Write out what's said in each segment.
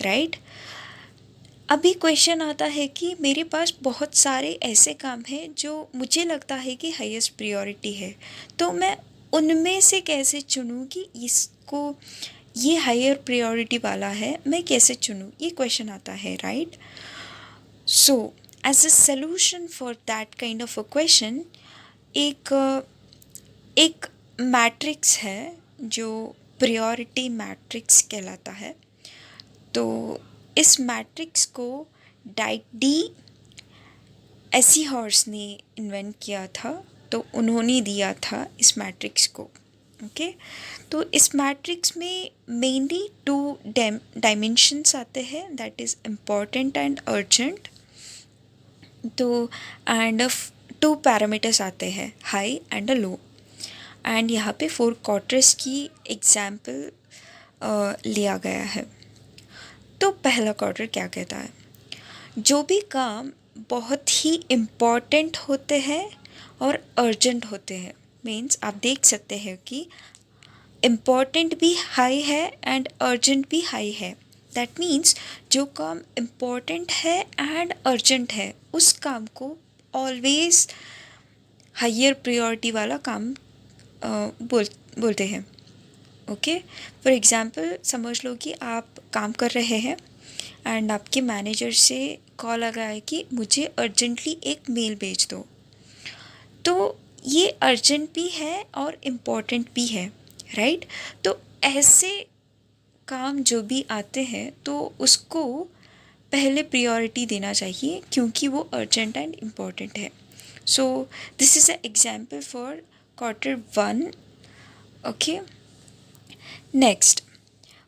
Right. अभी question आता है कि मेरे पास बहुत सारे ऐसे काम हैं जो मुझे लगता है कि हाईएस्ट प्रायोरिटी है, तो मैं उनमें से कैसे चुनूँ कि इसको ये हायर प्रायोरिटी वाला है, मैं कैसे चुनूँ, ये क्वेश्चन आता है, right. So as a solution for that kind of a question, एक एक मैट्रिक्स है जो प्रायोरिटी मैट्रिक्स कहलाता है। तो इस मैट्रिक्स को डी एसी हॉर्स ने इन्वेंट किया था, तो उन्होंने दिया था इस मैट्रिक्स को। ओके, तो इस मैट्रिक्स में मेनली टू डायमेंशंस आते हैं, that is important and urgent. तो एंड टू पैरामीटर्स आते हैं, high and a low. And यहाँ पे 4 क्वार्टर्स की एग्जाम्पल लिया गया है। तो पहला क्वार्टर क्या कहता है, जो भी काम बहुत ही इम्पॉर्टेंट होते हैं और अर्जेंट होते हैं, मीन्स आप देख सकते हैं कि इम्पॉर्टेंट भी हाई है एंड अर्जेंट भी हाई है। दैट मीन्स जो काम इम्पॉर्टेंट है एंड अर्जेंट है, उस काम को ऑलवेज हायर प्रायोरिटी वाला काम बोलते हैं। ओके, फॉर एग्ज़ाम्पल समझ लो कि आप काम कर रहे हैं एंड आपके मैनेजर से कॉल आ गया है कि मुझे अर्जेंटली एक मेल भेज दो। तो ये अर्जेंट भी है और इम्पॉर्टेंट भी है, राइट। तो ऐसे काम जो भी आते हैं तो उसको पहले प्रायोरिटी देना चाहिए क्योंकि वो अर्जेंट एंड इम्पॉर्टेंट है। सो this is a example for quarter 1। Okay, next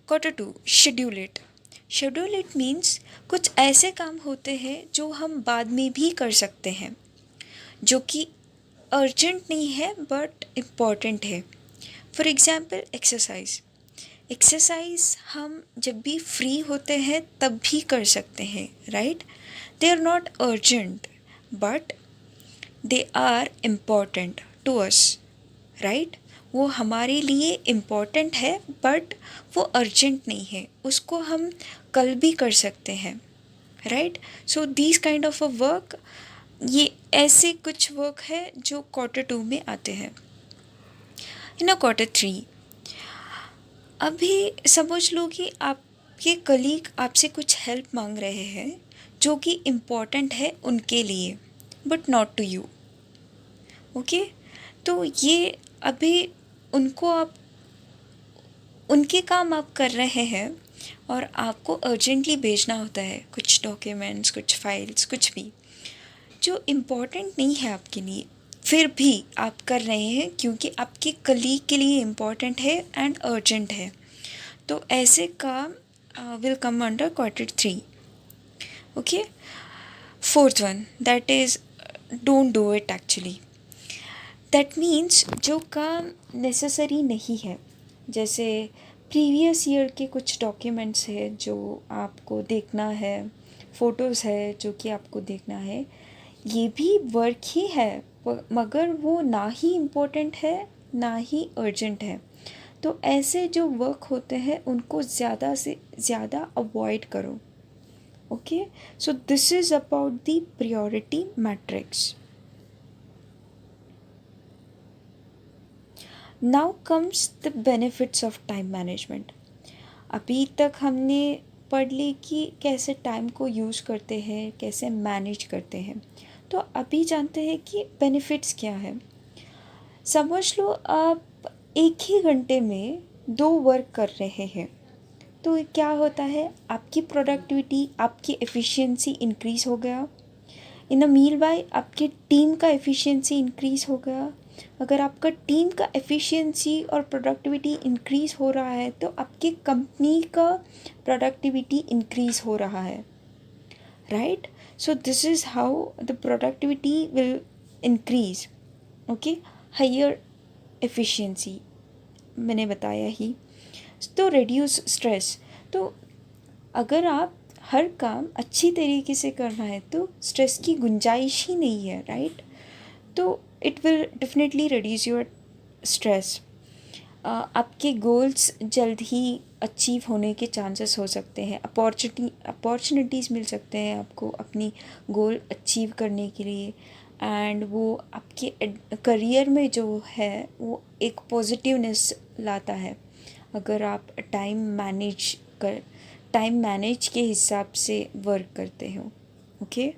quarter 2, schedule it. Schedule it means कुछ ऐसे काम होते हैं जो हम बाद में भी कर सकते हैं, जो कि अर्जेंट नहीं है बट इम्पॉर्टेंट है। For example exercise. एक्सरसाइज हम जब भी फ्री होते हैं तब भी कर सकते हैं, right. They are not urgent but they are important to us, right. वो हमारे लिए इम्पॉर्टेंट है बट वो अर्जेंट नहीं है, उसको हम कल भी कर सकते हैं, right. So these kind of a work, ये ऐसे कुछ वर्क है जो क्वार्टर 2 में आते हैं। इन अ क्वार्टर 3, अभी समझ लो कि आपके कलीग आपसे कुछ हेल्प मांग रहे हैं जो कि इम्पॉर्टेंट है उनके लिए but not to you. Okay, तो ये अभी उनको आप उनके काम आप कर रहे हैं और आपको अर्जेंटली भेजना होता है कुछ डॉक्यूमेंट्स, कुछ फाइल्स, कुछ भी जो इम्पॉर्टेंट नहीं है आपके लिए, फिर भी आप कर रहे हैं क्योंकि आपके कलीग के लिए इम्पॉर्टेंट है एंड अर्जेंट है। तो ऐसे काम will come under quarter 3। Okay, fourth one, that is don't do it actually. That means जो काम नेसेसरी नहीं है, जैसे प्रीवियस ईयर के कुछ डॉक्यूमेंट्स है जो आपको देखना है, फ़ोटोज़ है जो कि आपको देखना है, ये भी वर्क ही है मगर वो ना ही इम्पोर्टेंट है ना ही अर्जेंट है। तो ऐसे जो वर्क होते हैं उनको ज़्यादा से ज़्यादा अवॉइड करो। Okay, so this is about the priority matrix. Now comes the benefits of time management. अभी तक हमने पढ़ ली कि कैसे टाइम को यूज़ करते हैं, कैसे मैनेज करते हैं। तो अभी जानते हैं कि बेनिफिट्स क्या है। समझ लो आप एक ही घंटे में 2 वर्क कर रहे हैं, तो क्या होता है, आपकी प्रोडक्टिविटी, आपकी एफिशिएंसी इंक्रीज़ हो गया। इन अ मील बाय आपकी टीम का एफिशिएंसी इंक्रीज़ हो गया। अगर आपका टीम का एफिशिएंसी और प्रोडक्टिविटी इंक्रीज़ हो रहा है तो आपकी कंपनी का प्रोडक्टिविटी इंक्रीज़ हो रहा है, right. So this is how the productivity will increase. Okay, higher efficiency मैंने बताया ही। तो रिड्यूस स्ट्रेस। तो अगर आप हर काम अच्छी तरीके से करना है तो स्ट्रेस की गुंजाइश ही नहीं है, राइट। तो it will definitely reduce your stress. आपके गोल्स जल्द ही अचीव होने के चांसेस हो सकते हैं, अपॉर्चुनिटीज़ मिल सकते हैं आपको अपनी गोल अचीव करने के लिए। एंड वो आपके करियर में जो है वो एक पॉजिटिवनेस लाता है, अगर आप टाइम मैनेज के हिसाब से वर्क करते हो। ओके।